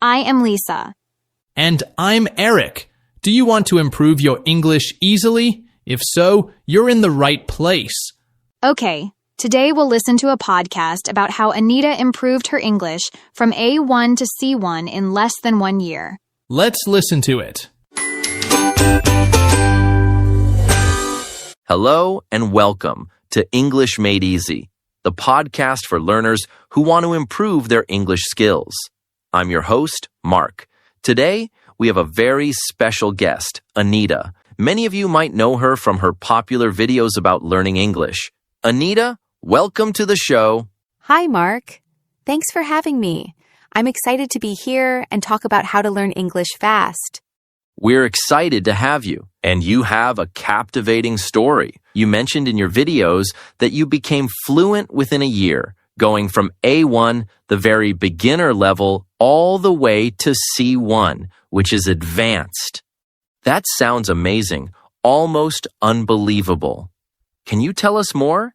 I am Lisa. And I'm Eric. Do you want to improve your English easily? If so, you're in the right place. Okay, today we'll listen to a podcast about how Anita improved her English from A1 to C1 in less than 1 year. Let's listen to it. Hello and welcome to English Made Easy, the podcast for learners who want to improve their English skills. I'm your host, Mark. Today, we have a very special guest, Anita. Many of you might know her from her popular videos about learning English. Anita, welcome to the show. Hi, Mark. Thanks for having me. I'm excited to be here and talk about how to learn English fast. We're excited to have you, and you have a captivating story. You mentioned in your videos that you became fluent within a year, going from A1, the very beginner level, all the way to C1, which is advanced. That sounds amazing, almost unbelievable. Can you tell us more?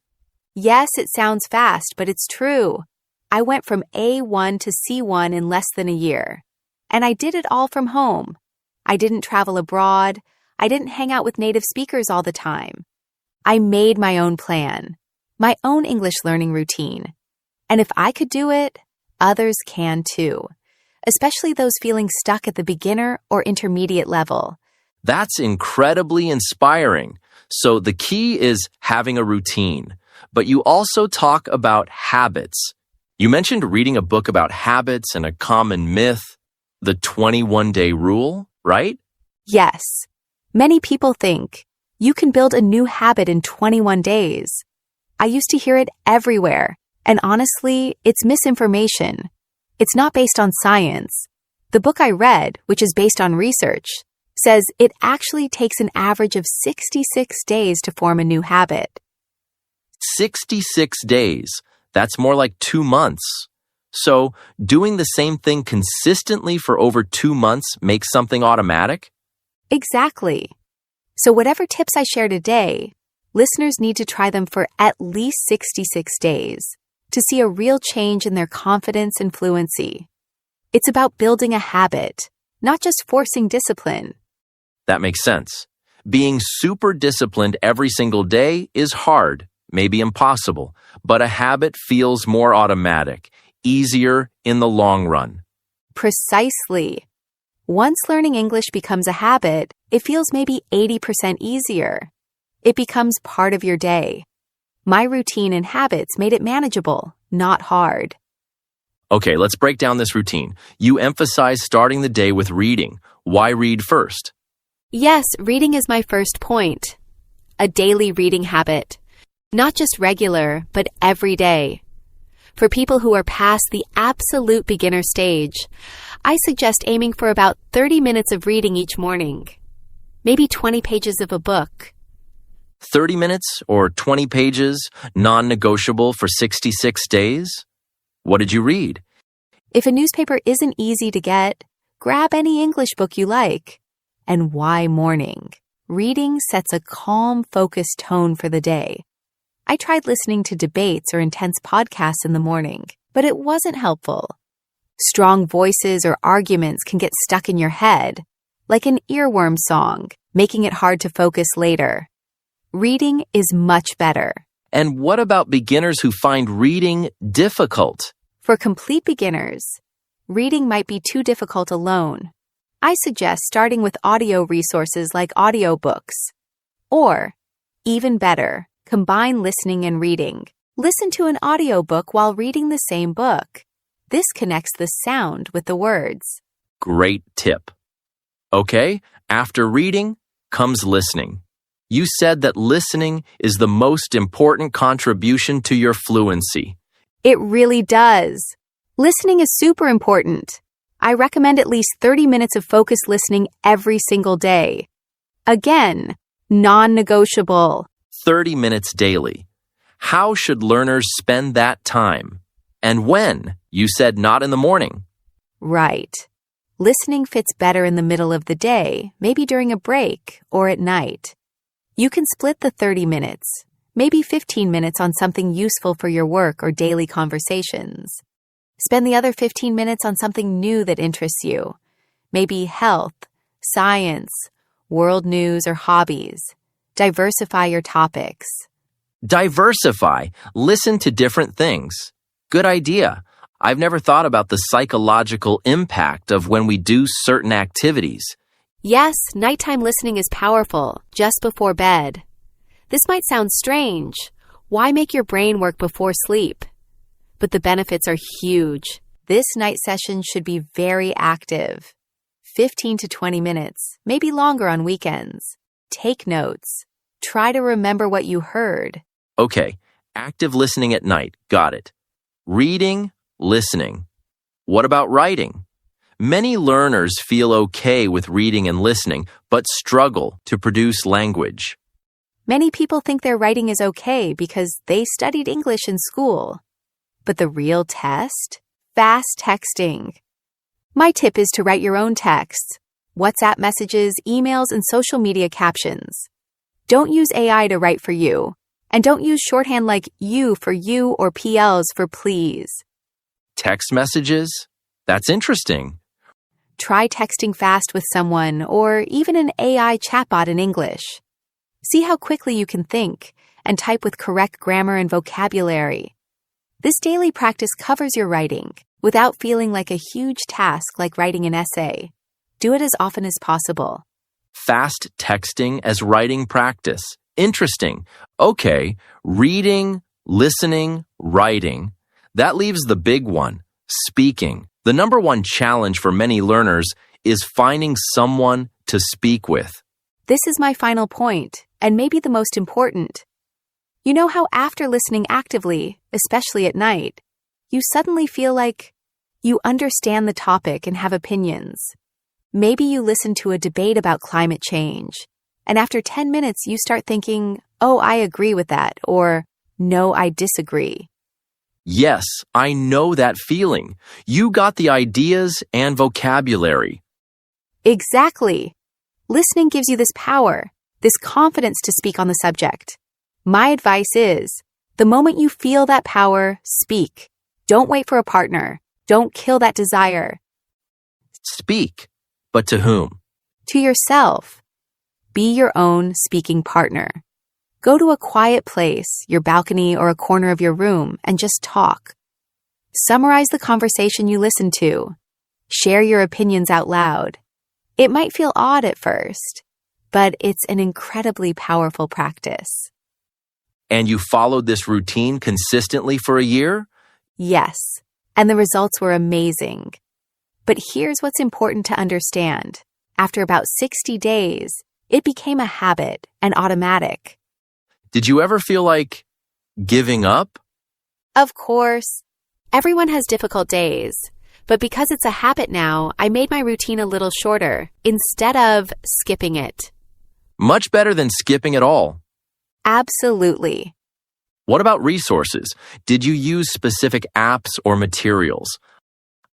Yes, it sounds fast, but it's true. I went from A1 to C1 in less than a year, and I did it all from home. I didn't travel abroad. I didn't hang out with native speakers all the time. I made my own plan, my own English learning routine. And if I could do it, others can too, especially those feeling stuck at the beginner or intermediate level. That's incredibly inspiring. So the key is having a routine, but you also talk about habits. You mentioned reading a book about habits and a common myth, the 21-day rule, right? Yes. Many people think you can build a new habit in 21 days. I used to hear it everywhere, and honestly, it's misinformation. It's not based on science. The book I read, which is based on research, says it actually takes an average of 66 days to form a new habit. 66 days. That's more like 2 months. So, doing the same thing consistently for over 2 months makes something automatic? Exactly. So whatever tips I share today, listeners need to try them for at least 66 days to see a real change in their confidence and fluency. It's about building a habit, not just forcing discipline. That makes sense. Being super disciplined every single day is hard, maybe impossible, but a habit feels more automatic, easier in the long run. Precisely. Once learning English becomes a habit, it feels maybe 80% easier. It becomes part of your day. My routine and habits made it manageable, not hard. Okay, let's break down this routine. You emphasize starting the day with reading. Why read first? Yes, reading is my first point. A daily reading habit. Not just regular, but every day. For people who are past the absolute beginner stage, I suggest aiming for about 30 minutes of reading each morning. Maybe 20 pages of a book. 30 minutes or 20 pages, non-negotiable for 66 days? What did you read? If a newspaper isn't easy to get, grab any English book you like. And why morning? Reading sets a calm, focused tone for the day. I tried listening to debates or intense podcasts in the morning, but it wasn't helpful. Strong voices or arguments can get stuck in your head, like an earworm song, making it hard to focus later. Reading is much better. And what about beginners who find reading difficult? For complete beginners, reading might be too difficult alone. I suggest starting with audio resources like audiobooks. Or, even better, combine listening and reading. Listen to an audiobook while reading the same book. This connects the sound with the words. Great tip. Okay, after reading comes listening. You said that listening is the most important contribution to your fluency. It really does. Listening is super important. I recommend at least 30 minutes of focused listening every single day. Again, non-negotiable. 30 minutes daily. How should learners spend that time? And when? You said not in the morning. Right. Listening fits better in the middle of the day, maybe during a break or at night. You can split the 30 minutes, maybe 15 minutes on something useful for your work or daily conversations. Spend the other 15 minutes on something new that interests you. Maybe health, science, world news, or hobbies. Diversify your topics. Diversify. Listen to different things. Good idea. I've never thought about the psychological impact of when we do certain activities. Yes, nighttime listening is powerful, just before bed. This might sound strange. Why make your brain work before sleep? But the benefits are huge. This night session should be very active. 15 to 20 minutes, maybe longer on weekends. Take notes. Try to remember what you heard. Okay, active listening at night. Got it. Reading, listening. What about writing? Many learners feel okay with reading and listening, but struggle to produce language. Many people think their writing is okay because they studied English in school. But the real test? Fast texting. My tip is to write your own texts, WhatsApp messages, emails, and social media captions. Don't use AI to write for you. And don't use shorthand like you for you or PLs for please. Text messages? That's interesting. Try texting fast with someone or even an AI chatbot in English. See how quickly you can think and type with correct grammar and vocabulary. This daily practice covers your writing without feeling like a huge task like writing an essay. Do it as often as possible. Fast texting as writing practice. Interesting. Okay, reading, listening, writing. That leaves the big one, speaking. The number one challenge for many learners is finding someone to speak with. This is my final point, and maybe the most important. You know how after listening actively, especially at night, you suddenly feel like you understand the topic and have opinions. Maybe you listen to a debate about climate change, and after 10 minutes you start thinking, oh, I agree with that, or no, I disagree. Yes, I know that feeling. You got the ideas and vocabulary. Exactly. Listening gives you this power, this confidence to speak on the subject. My advice is, the moment you feel that power, speak. Don't wait for a partner. Don't kill that desire. Speak, but to whom? To yourself. Be your own speaking partner. Go to a quiet place, your balcony or a corner of your room, and just talk. Summarize the conversation you listened to. Share your opinions out loud. It might feel odd at first, but it's an incredibly powerful practice. And you followed this routine consistently for a year? Yes, and the results were amazing. But here's what's important to understand. After about 60 days, it became a habit and automatic. Did you ever feel like giving up? Of course. Everyone has difficult days. But because it's a habit now, I made my routine a little shorter instead of skipping it. Much better than skipping at all. Absolutely. What about resources? Did you use specific apps or materials?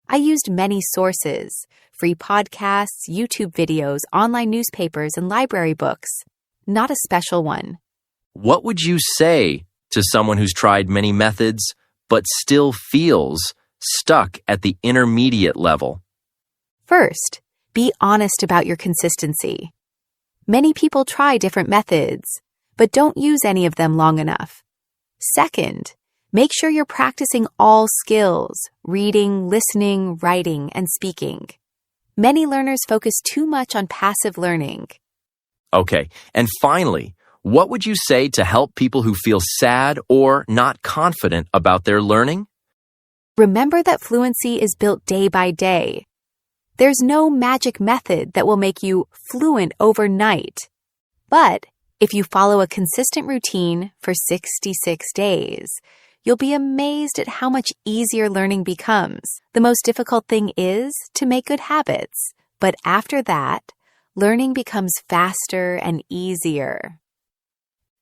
I used many sources, free podcasts, YouTube videos, online newspapers, and library books. Not a special one. What would you say to someone who's tried many methods but still feels stuck at the intermediate level? First, be honest about your consistency. Many people try different methods, but don't use any of them long enough. Second, make sure you're practicing all skills, reading, listening, writing, and speaking. Many learners focus too much on passive learning. Okay, and finally, what would you say to help people who feel sad or not confident about their learning? Remember that fluency is built day by day. There's no magic method that will make you fluent overnight. But if you follow a consistent routine for 66 days, you'll be amazed at how much easier learning becomes. The most difficult thing is to make good habits, but after that, learning becomes faster and easier.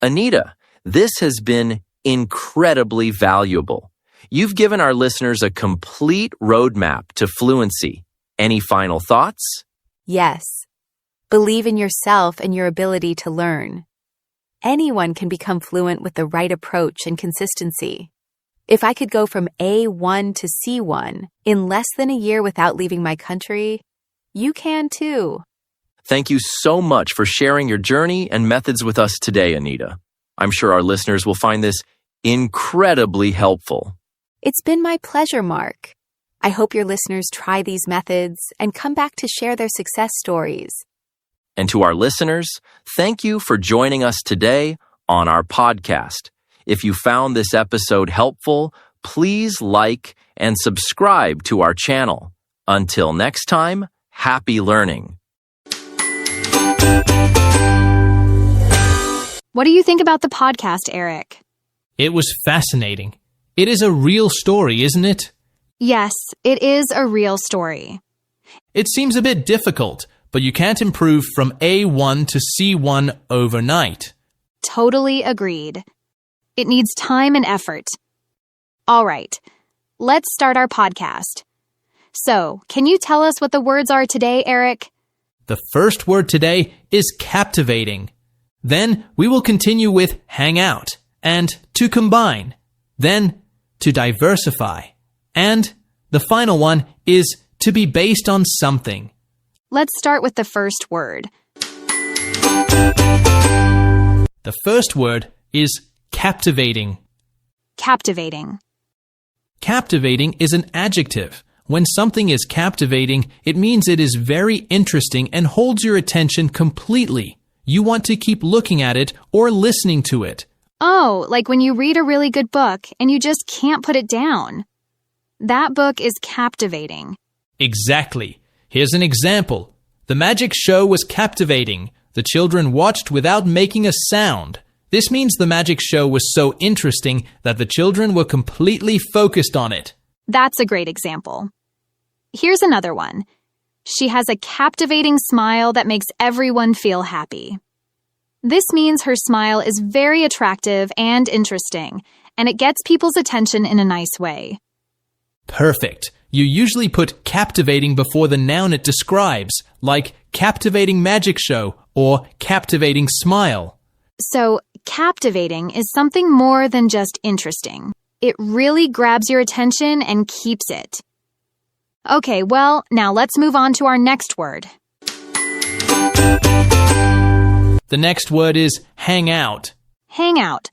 Anita, this has been incredibly valuable. You've given our listeners a complete roadmap to fluency. Any final thoughts? Yes. Believe in yourself and your ability to learn. Anyone can become fluent with the right approach and consistency. If I could go from A1 to C1 in less than a year without leaving my country, you can too. Thank you so much for sharing your journey and methods with us today, Anita. I'm sure our listeners will find this incredibly helpful. It's been my pleasure, Mark. I hope your listeners try these methods and come back to share their success stories. And to our listeners, thank you for joining us today on our podcast. If you found this episode helpful, please like and subscribe to our channel. Until next time, happy learning. What do you think about the podcast, Eric? It was fascinating. It is a real story, isn't it? Yes, it is a real story. It seems a bit difficult, but you can't improve from A1 to C1 overnight. Totally agreed. It needs time and effort. All right, let's start our podcast. So, can you tell us what the words are today, Eric? The first word today is captivating. Then we will continue with hang out and to combine. Then to diversify. And the final one is to be based on something. Let's start with the first word. The first word is captivating. Captivating. Captivating is an adjective. When something is captivating, it means it is very interesting and holds your attention completely. You want to keep looking at it or listening to it. Oh, like when you read a really good book and you just can't put it down. That book is captivating. Exactly. Here's an example. The magic show was captivating. The children watched without making a sound. This means the magic show was so interesting that the children were completely focused on it. That's a great example. Here's another one. She has a captivating smile that makes everyone feel happy. This means her smile is very attractive and interesting, and it gets people's attention in a nice way. Perfect. You usually put captivating before the noun it describes, like captivating magic show or captivating smile. So, captivating is something more than just interesting. It really grabs your attention and keeps it. Okay, well, now let's move on to our next word. The next word is hang out. Hang out.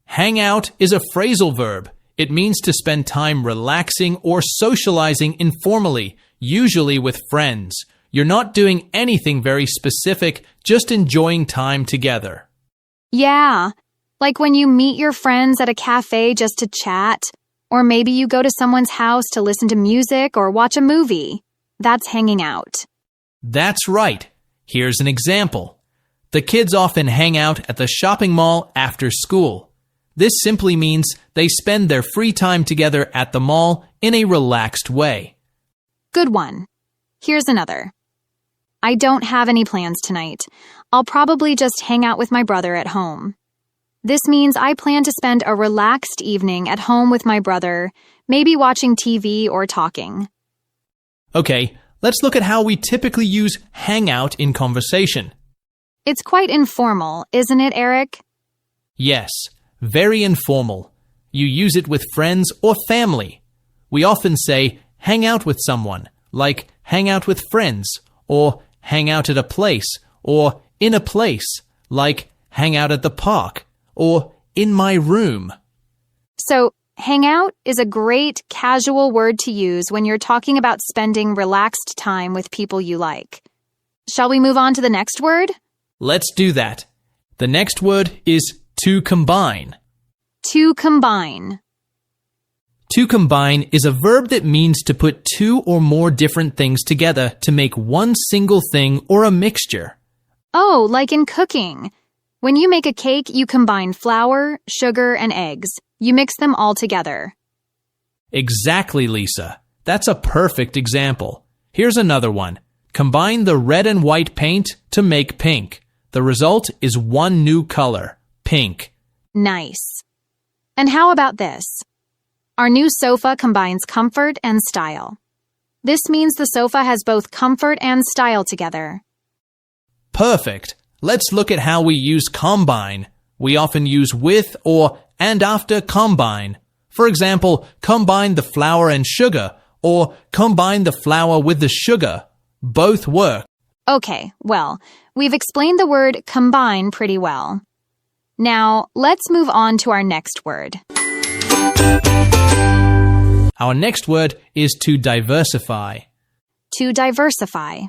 Hang out is a phrasal verb. It means to spend time relaxing or socializing informally, usually with friends. You're not doing anything very specific, just enjoying time together. Yeah, like when you meet your friends at a cafe just to chat, or maybe you go to someone's house to listen to music or watch a movie. That's hanging out. That's right. Here's an example. The kids often hang out at the shopping mall after school. This simply means they spend their free time together at the mall in a relaxed way. Good one. Here's another. I don't have any plans tonight. I'll probably just hang out with my brother at home. This means I plan to spend a relaxed evening at home with my brother, maybe watching TV or talking. Okay, let's look at how we typically use hang out in conversation. It's quite informal, isn't it, Eric? Yes, very informal. You use it with friends or family. We often say hang out with someone, like hang out with friends, or hang out at a place, or in a place, like hang out at the park, or in my room. So, hang out is a great casual word to use when you're talking about spending relaxed time with people you like. Shall we move on to the next word? Let's do that. The next word is to combine. To combine. To combine is a verb that means to put two or more different things together to make one single thing or a mixture. Oh, like in cooking. When you make a cake, you combine flour, sugar, and eggs. You mix them all together. Exactly, Lisa. That's a perfect example. Here's another one. Combine the red and white paint to make pink. The result is one new color, pink. Nice. And how about this? Our new sofa combines comfort and style. This means the sofa has both comfort and style together. Perfect. Let's look at how we use combine. We often use with or and after combine. For example, combine the flour and sugar, or combine the flour with the sugar. Both work. Okay, well, we've explained the word combine pretty well. Now, let's move on to our next word. Our next word is to diversify. To diversify.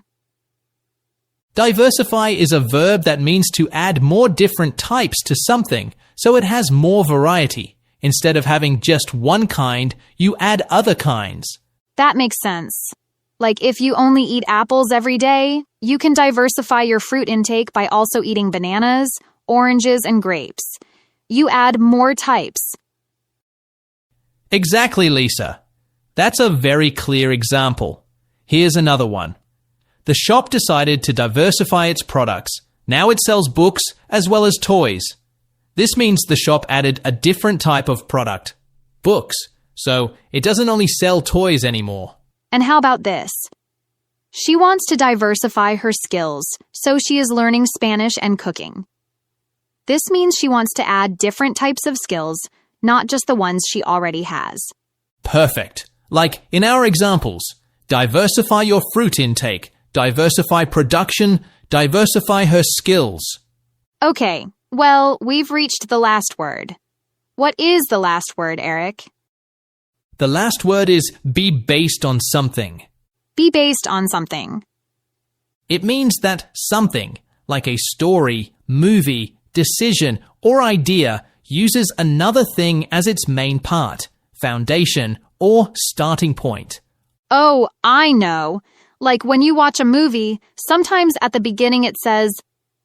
Diversify is a verb that means to add more different types to something, so it has more variety. Instead of having just one kind, you add other kinds. That makes sense. Like if you only eat apples every day, you can diversify your fruit intake by also eating bananas, oranges, and grapes. You add more types. Exactly, Lisa. That's a very clear example. Here's another one. The shop decided to diversify its products. Now it sells books as well as toys. This means the shop added a different type of product, books, so it doesn't only sell toys anymore. And how about this? She wants to diversify her skills, so she is learning Spanish and cooking. This means she wants to add different types of skills, not just the ones she already has. Perfect. Like in our examples, diversify your fruit intake, diversify production, diversify her skills. Okay, well, we've reached the last word. What is the last word, Eric? The last word is be based on something. Be based on something. It means that something, like a story, movie, decision, or idea, uses another thing as its main part, foundation, or starting point. Oh, I know. Like when you watch a movie, sometimes at the beginning it says,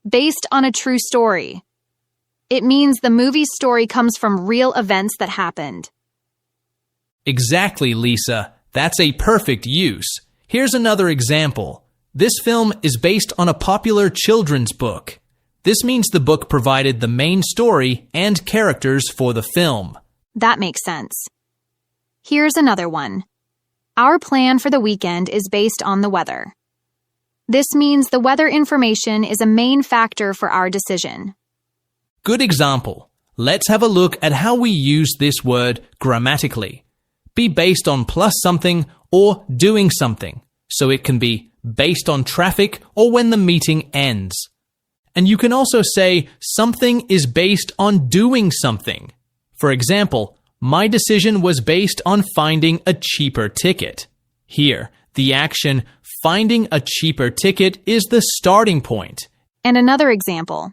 based on a true story. It means the movie story comes from real events that happened. Exactly, Lisa. That's a perfect use. Here's another example. This film is based on a popular children's book. This means the book provided the main story and characters for the film. That makes sense. Here's another one. Our plan for the weekend is based on the weather. This means the weather information is a main factor for our decision. Good example. Let's have a look at how we use this word grammatically. Be based on plus something or doing something, so it can be based on traffic or when the meeting ends. And you can also say something is based on doing something. For example, my decision was based on finding a cheaper ticket. Here, the action finding a cheaper ticket is the starting point. And another example.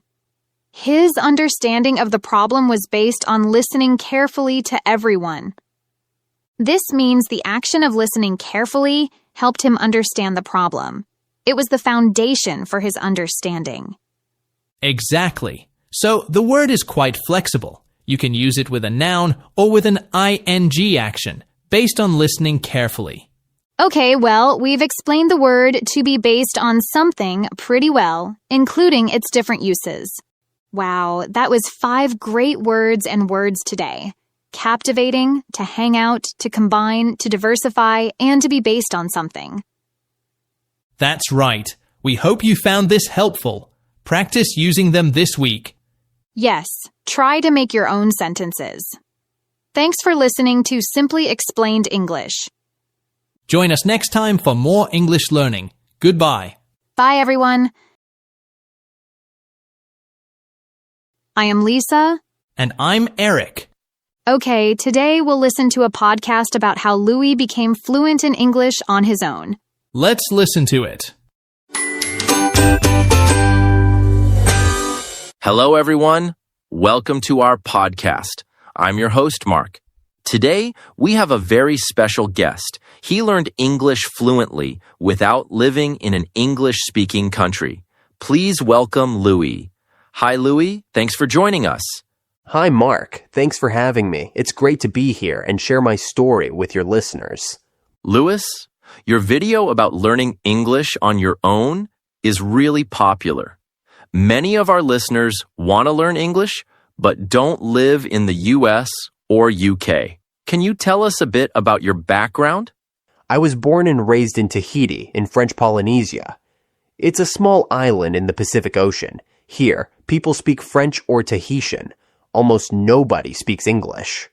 His understanding of the problem was based on listening carefully to everyone. This means the action of listening carefully helped him understand the problem. It was the foundation for his understanding. Exactly. So the word is quite flexible. You can use it with a noun or with an ing action, based on listening carefully. Okay, well, we've explained the word to be based on something pretty well, including its different uses. Wow, that was 5 great words and words today. Captivating, to hang out, to combine, to diversify, and to be based on something. That's right. We hope you found this helpful. Practice using them this week. Yes, try to make your own sentences. Thanks for listening to Simply Explained English. Join us next time for more English learning. Goodbye. Bye, everyone. I am Lisa. And I'm Eric. Okay, today we'll listen to a podcast about how Louis became fluent in English on his own. Let's listen to it. Hello, everyone. Welcome to our podcast. I'm your host, Mark. Today, we have a very special guest. He learned English fluently without living in an English-speaking country. Please welcome Louis. Hi, Louis. Thanks for joining us. Hi, Mark. Thanks for having me. It's great to be here and share my story with your listeners. Louis, your video about learning English on your own is really popular. Many of our listeners want to learn English, but don't live in the US or UK. Can you tell us a bit about your background? I was born and raised in Tahiti, in French Polynesia. It's a small island in the Pacific Ocean. Here, people speak French or Tahitian. Almost nobody speaks English.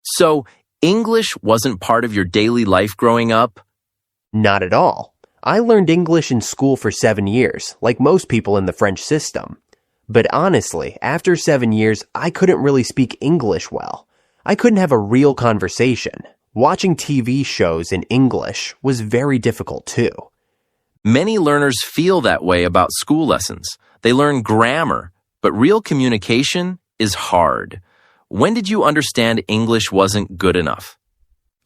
So, English wasn't part of your daily life growing up? Not at all. I learned English in school for 7 years, like most people in the French system. But honestly, after 7 years, I couldn't really speak English well. I couldn't have a real conversation. Watching TV shows in English was very difficult too. Many learners feel that way about school lessons. They learn grammar, but real communication is hard. When did you understand English wasn't good enough?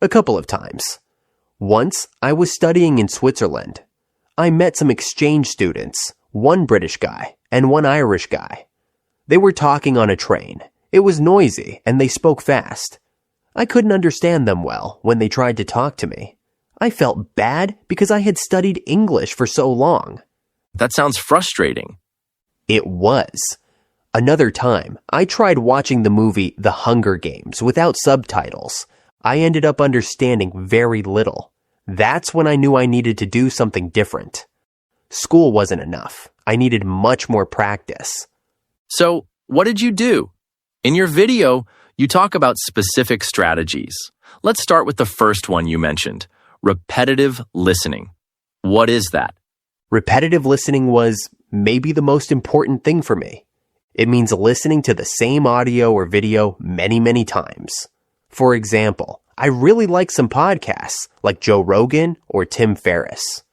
A couple of times. Once, I was studying in Switzerland. I met some exchange students, one British guy and one Irish guy. They were talking on a train. It was noisy and they spoke fast. I couldn't understand them well when they tried to talk to me. I felt bad because I had studied English for so long. That sounds frustrating. It was. Another time, I tried watching the movie The Hunger Games without subtitles. I ended up understanding very little. That's when I knew I needed to do something different. School wasn't enough. I needed much more practice. So, what did you do? In your video, you talk about specific strategies. Let's start with the first one you mentioned, repetitive listening. What is that? Repetitive listening was maybe the most important thing for me. It means listening to the same audio or video many, many times. For example, I really like some podcasts like Joe Rogan or Tim Ferriss.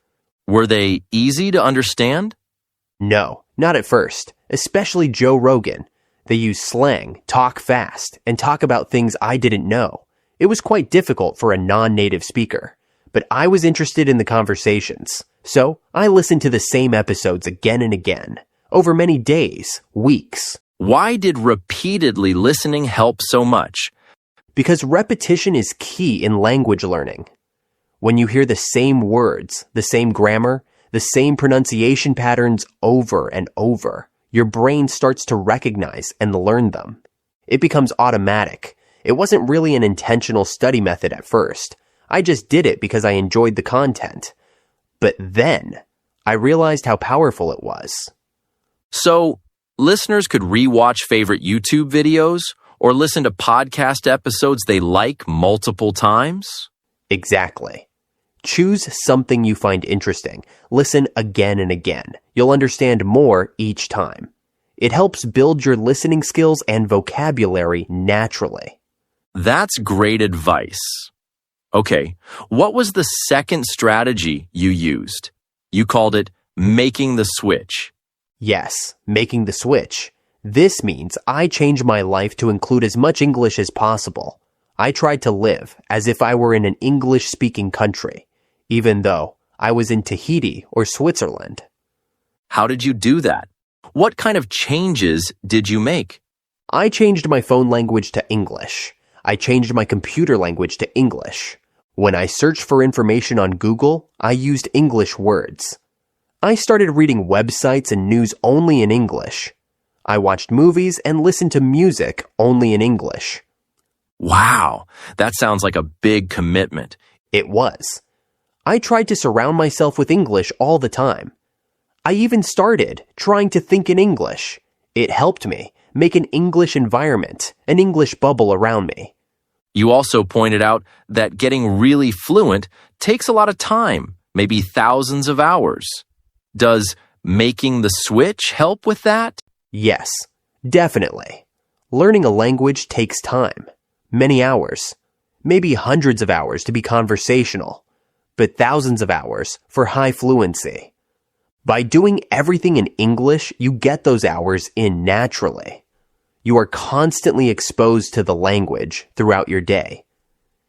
Were they easy to understand? No, not at first, especially Joe Rogan. They use slang, talk fast, and talk about things I didn't know. It was quite difficult for a non-native speaker, but I was interested in the conversations, so I listened to the same episodes again and again, over many days, weeks. Why did repeatedly listening help so much? Because repetition is key in language learning. When you hear the same words, the same grammar, the same pronunciation patterns over and over, your brain starts to recognize and learn them. It becomes automatic. It wasn't really an intentional study method at first. I just did it because I enjoyed the content. But then, I realized how powerful it was. So, listeners could rewatch favorite YouTube videos or listen to podcast episodes they like multiple times? Exactly. Choose something you find interesting. Listen again and again. You'll understand more each time. It helps build your listening skills and vocabulary naturally. That's great advice. Okay, what was the second strategy you used? You called it making the switch. Yes, making the switch. This means I changed my life to include as much English as possible. I tried to live as if I were in an English-speaking country, even though I was in Tahiti or Switzerland. How did you do that? What kind of changes did you make? I changed my phone language to English. I changed my computer language to English. When I searched for information on Google, I used English words. I started reading websites and news only in English. I watched movies and listened to music only in English. Wow, that sounds like a big commitment. It was. I tried to surround myself with English all the time. I even started trying to think in English. It helped me make an English environment, an English bubble around me. You also pointed out that getting really fluent takes a lot of time, maybe thousands of hours. Does making the switch help with that? Yes, definitely. Learning a language takes time, many hours, maybe hundreds of hours to be conversational, but thousands of hours for high fluency. By doing everything in English, you get those hours in naturally. You are constantly exposed to the language throughout your day.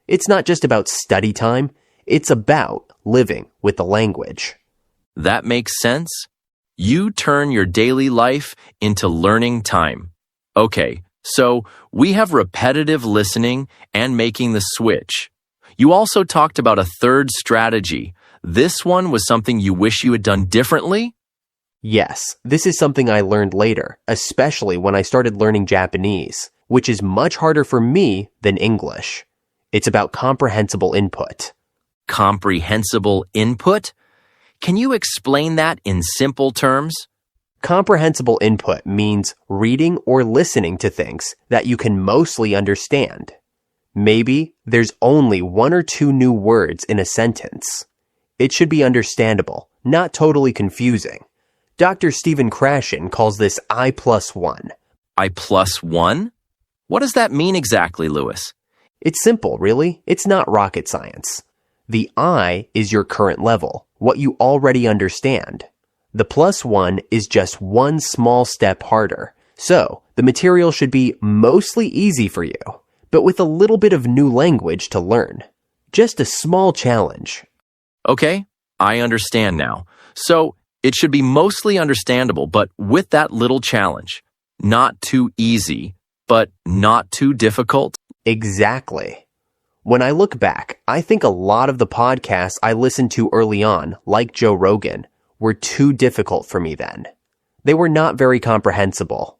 It's not just about study time, it's about living with the language. That makes sense. You turn your daily life into learning time. Okay, so we have repetitive listening and making the switch. You also talked about a third strategy. This one was something you wish you had done differently? Yes, this is something I learned later, especially when I started learning Japanese, which is much harder for me than English. It's about comprehensible input. Comprehensible input? Can you explain that in simple terms? Comprehensible input means reading or listening to things that you can mostly understand. Maybe there's only one or two new words in a sentence. It should be understandable, not totally confusing. Dr. Stephen Krashen calls this I+1. I+1? What does that mean exactly, Lewis? It's simple, really. It's not rocket science. The I is your current level, what you already understand. The +1 is just one small step harder. So, the material should be mostly easy for you, but with a little bit of new language to learn. Just a small challenge. Okay, I understand now. So, it should be mostly understandable, but with that little challenge. Not too easy, but not too difficult. Exactly. When I look back, I think a lot of the podcasts I listened to early on, like Joe Rogan, were too difficult for me then. They were not very comprehensible.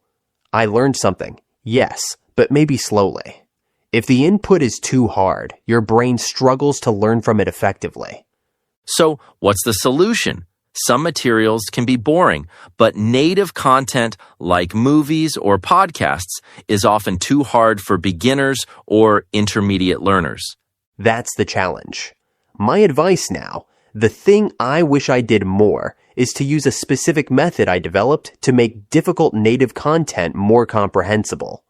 I learned something, yes, but maybe slowly. If the input is too hard, your brain struggles to learn from it effectively. So, what's the solution? Some materials can be boring, but native content like movies or podcasts is often too hard for beginners or intermediate learners. That's the challenge. My advice now, the thing I wish I did more, is to use a specific method I developed to make difficult native content more comprehensible.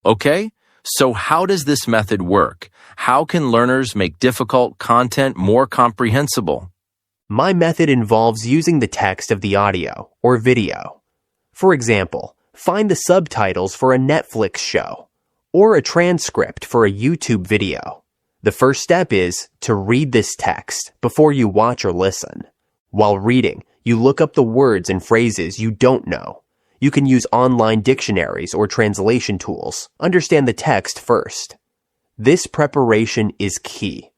Okay, so how does this method work? How can learners make difficult content more comprehensible? My method involves using the text of the audio or video. For example, find the subtitles for a Netflix show or a transcript for a YouTube video. The first step is to read this text before you watch or listen. While reading, you look up the words and phrases you don't know. You can use online dictionaries or translation tools. Understand the text first. This preparation is key.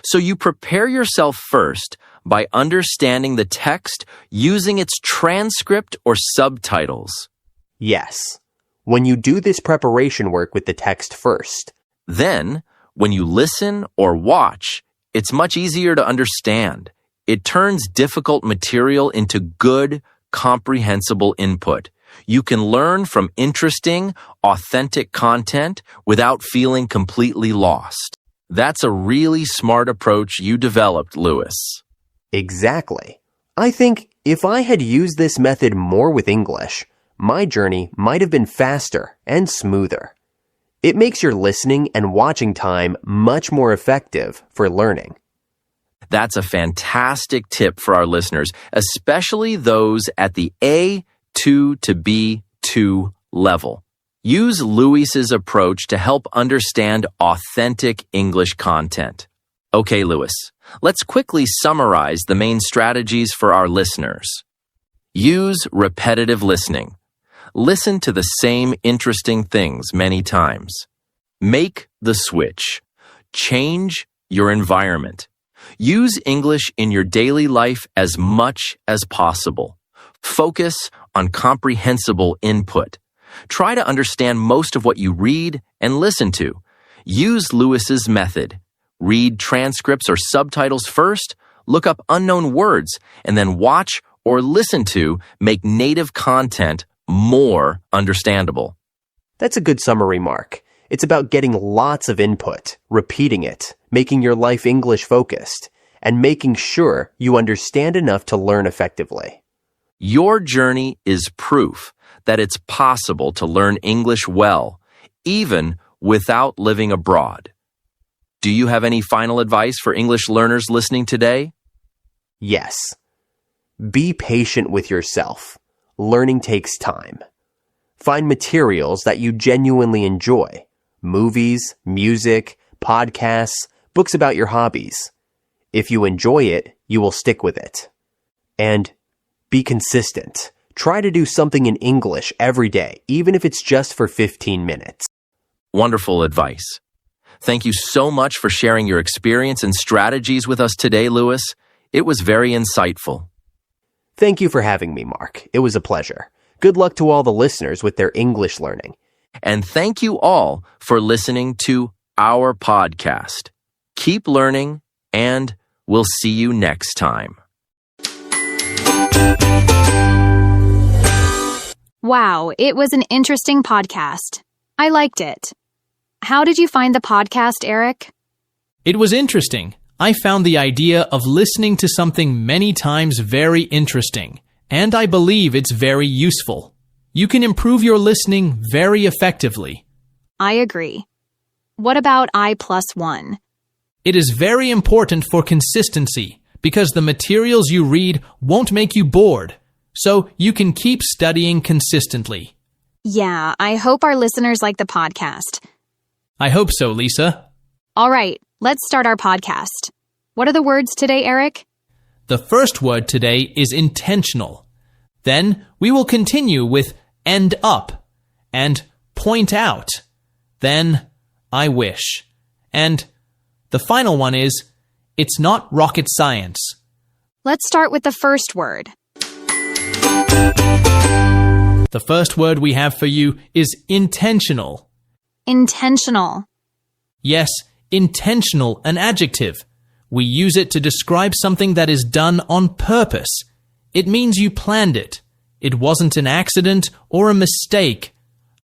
So you prepare yourself first by understanding the text using its transcript or subtitles. Yes. When you do this preparation work with the text first, then, when you listen or watch, it's much easier to understand. It turns difficult material into good, comprehensible input. You can learn from interesting, authentic content without feeling completely lost. That's a really smart approach you developed, Lewis. Exactly. I think if I had used this method more with English, my journey might have been faster and smoother. It makes your listening and watching time much more effective for learning. That's a fantastic tip for our listeners, especially those at the A2 to B2 level. Use Lewis's approach to help understand authentic English content. Okay, Lewis, let's quickly summarize the main strategies for our listeners. Use repetitive listening. Listen to the same interesting things many times. Make the switch. Change your environment. Use English in your daily life as much as possible. Focus on comprehensible input. Try to understand most of what you read and listen to. Use Lewis's method. Read transcripts or subtitles first, look up unknown words, and then watch or listen to make native content more understandable. That's a good summary, Mark. It's about getting lots of input, repeating it, making your life English focused, and making sure you understand enough to learn effectively. Your journey is proof that it's possible to learn English well, even without living abroad. Do you have any final advice for English learners listening today? Yes. Be patient with yourself. Learning takes time. Find materials that you genuinely enjoy. Movies, music, podcasts, books about your hobbies. If you enjoy it, you will stick with it. And be consistent. Try to do something in English every day, even if it's just for 15 minutes. Wonderful advice. Thank you so much for sharing your experience and strategies with us today, Lewis. It was very insightful. Thank you for having me, Mark. It was a pleasure. Good luck to all the listeners with their English learning. And thank you all for listening to our podcast. Keep learning, and we'll see you next time. Wow, it was an interesting podcast. I liked it. How did you find the podcast, Eric? It was interesting. I found the idea of listening to something many times very interesting, and I believe it's very useful. You can improve your listening very effectively. I agree. What about I+1? It is very important for consistency because the materials you read won't make you bored, so you can keep studying consistently. Yeah, I hope our listeners like the podcast. I hope so, Lisa. All right, let's start our podcast. What are the words today, Eric? The first word today is intentional. Then we will continue with end up and point out. Then I wish. And the final one is it's not rocket science. Let's start with the first word. The first word we have for you is intentional. Intentional. Yes, intentional, an adjective. We use it to describe something that is done on purpose. It means you planned it. It wasn't an accident or a mistake.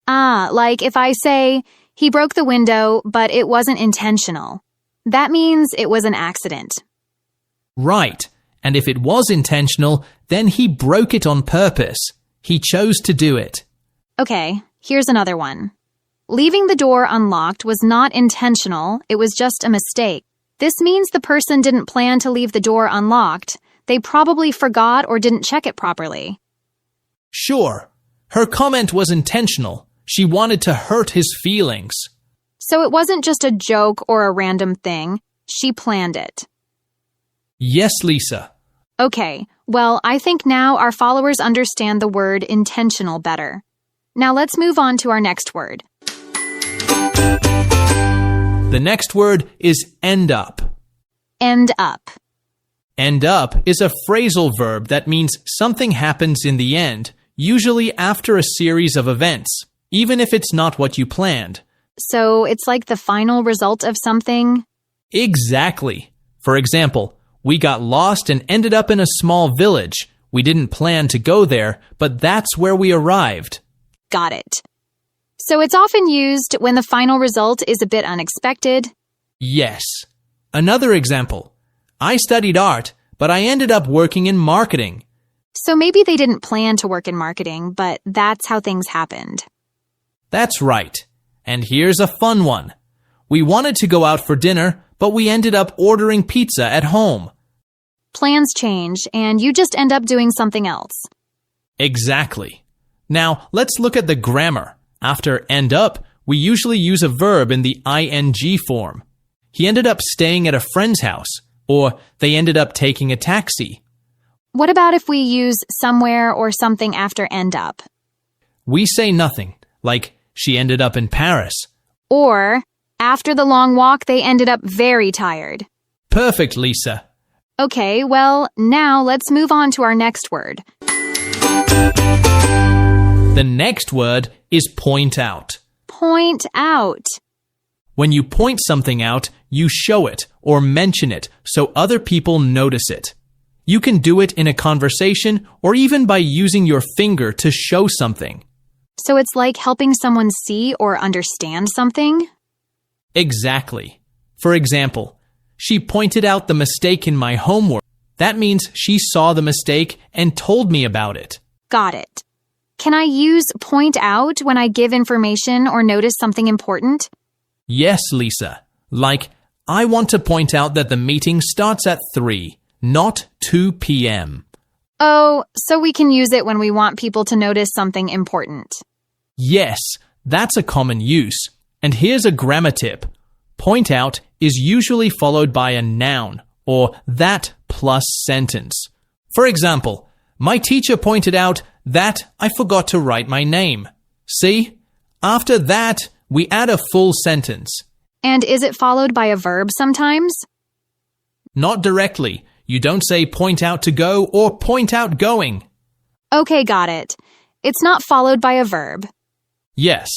Like if I say, he broke the window, but it wasn't intentional. That means it was an accident. Right. And if it was intentional, then he broke it on purpose. He chose to do it. Okay, here's another one. Leaving the door unlocked was not intentional, it was just a mistake. This means the person didn't plan to leave the door unlocked. They probably forgot or didn't check it properly. Sure. Her comment was intentional. She wanted to hurt his feelings. So it wasn't just a joke or a random thing. She planned it. Yes, Lisa. Okay, well, I think now our followers understand the word intentional better. Now let's move on to our next word. The next word is end up. End up. End up is a phrasal verb that means something happens in the end, usually after a series of events, even if it's not what you planned. So it's like the final result of something? Exactly. For example, we got lost and ended up in a small village. We didn't plan to go there, but that's where we arrived. Got it. So it's often used when the final result is a bit unexpected? Yes. Another example. I studied art, but I ended up working in marketing. So maybe they didn't plan to work in marketing, but that's how things happened. That's right. And here's a fun one. We wanted to go out for dinner, but we ended up ordering pizza at home. Plans change, and you just end up doing something else. Exactly. Now, let's look at the grammar. After end up, we usually use a verb in the ing form. He ended up staying at a friend's house, or they ended up taking a taxi. What about if we use somewhere or something after end up? We say nothing, like she ended up in Paris. Or, after the long walk, they ended up very tired. Perfect, Lisa. Okay, well, now let's move on to our next word. The next word is point out. Point out. When you point something out, you show it or mention it so other people notice it. You can do it in a conversation or even by using your finger to show something. So it's like helping someone see or understand something? Exactly. For example, she pointed out the mistake in my homework. That means she saw the mistake and told me about it. Got it. Can I use point out when I give information or notice something important? Yes, Lisa. Like, I want to point out that the meeting starts at 3, not 2 p.m. Oh, so we can use it when we want people to notice something important. Yes, that's a common use. And here's a grammar tip. Point out is usually followed by a noun or that plus sentence. For example, my teacher pointed out that I forgot to write my name. See? After that, we add a full sentence. And is it followed by a verb sometimes? Not directly. You don't say point out to go or point out going. Okay, got it. It's not followed by a verb. Yes.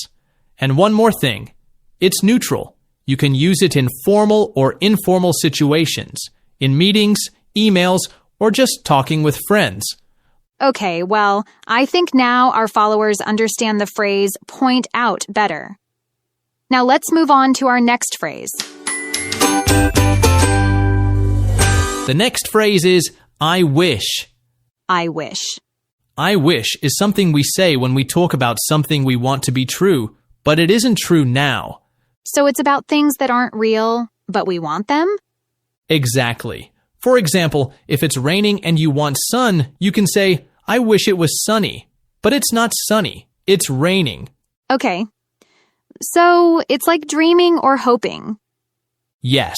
And one more thing. It's neutral. You can use it in formal or informal situations, in meetings, emails, or just talking with friends. Okay, well, I think now our followers understand the phrase point out better. Now let's move on to our next phrase. The next phrase is, I wish. I wish. I wish is something we say when we talk about something we want to be true, but it isn't true now. So it's about things that aren't real, but we want them? Exactly. For example, if it's raining and you want sun, you can say, I wish it was sunny. But it's not sunny. It's raining. Okay. So it's like dreaming or hoping. Yes,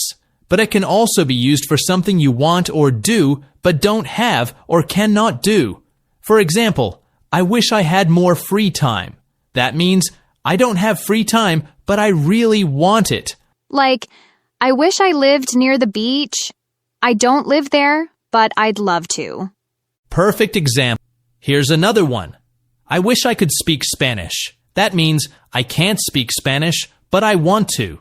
but it can also be used for something you want or do, but don't have or cannot do. For example, I wish I had more free time. That means I don't have free time, but I really want it. Like, I wish I lived near the beach. I don't live there, but I'd love to. Perfect example. Here's another one. I wish I could speak Spanish. That means I can't speak Spanish, but I want to.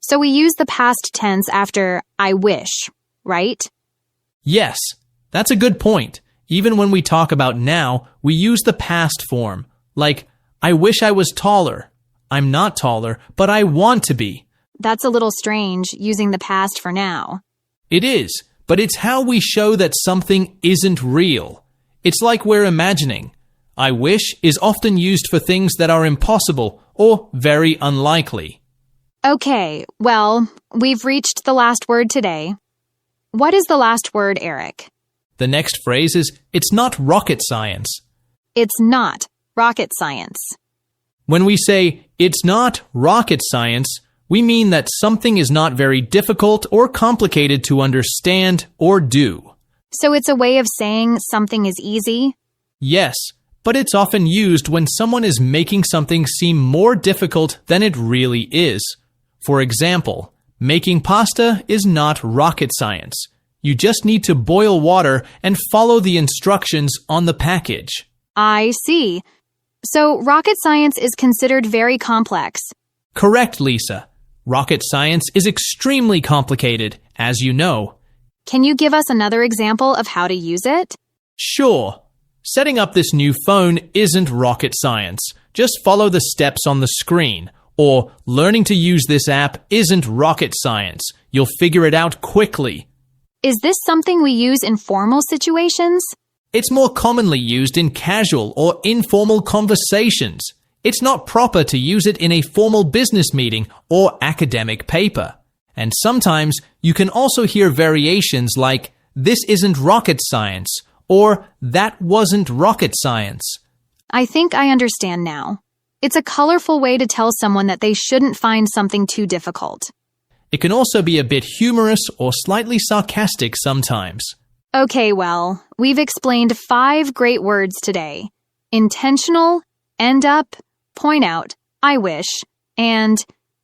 So we use the past tense after I wish, right? Yes, that's a good point. Even when we talk about now, we use the past form. Like, I wish I was taller. I'm not taller, but I want to be. That's a little strange, using the past for now. It is, but it's how we show that something isn't real. It's like we're imagining. I wish is often used for things that are impossible or very unlikely. Okay, well, we've reached the last word today. What is the last word, Eric? The next phrase is, it's not rocket science. It's not rocket science. When we say, it's not rocket science, we mean that something is not very difficult or complicated to understand or do. So it's a way of saying something is easy? Yes, but it's often used when someone is making something seem more difficult than it really is. For example, making pasta is not rocket science. You just need to boil water and follow the instructions on the package. I see. So rocket science is considered very complex. Correct, Lisa. Rocket science is extremely complicated, as you know. Can you give us another example of how to use it? Sure. Setting up this new phone isn't rocket science. Just follow the steps on the screen. Or learning to use this app isn't rocket science. You'll figure it out quickly. Is this something we use in formal situations? It's more commonly used in casual or informal conversations. It's not proper to use it in a formal business meeting or academic paper. And sometimes you can also hear variations like, this isn't rocket science, or that wasn't rocket science. I think I understand now. It's a colorful way to tell someone that they shouldn't find something too difficult. It can also be a bit humorous or slightly sarcastic sometimes. Okay, well, we've explained 5 great words today. Intentional, end up, point out, I wish, and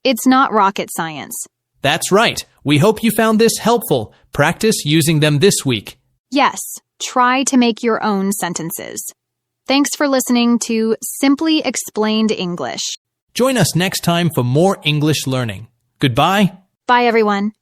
it's not rocket science. That's right. We hope you found this helpful. Practice using them this week. Yes, try to make your own sentences. Thanks for listening to Simply Explained English. Join us next time for more English learning. Goodbye. Bye, everyone.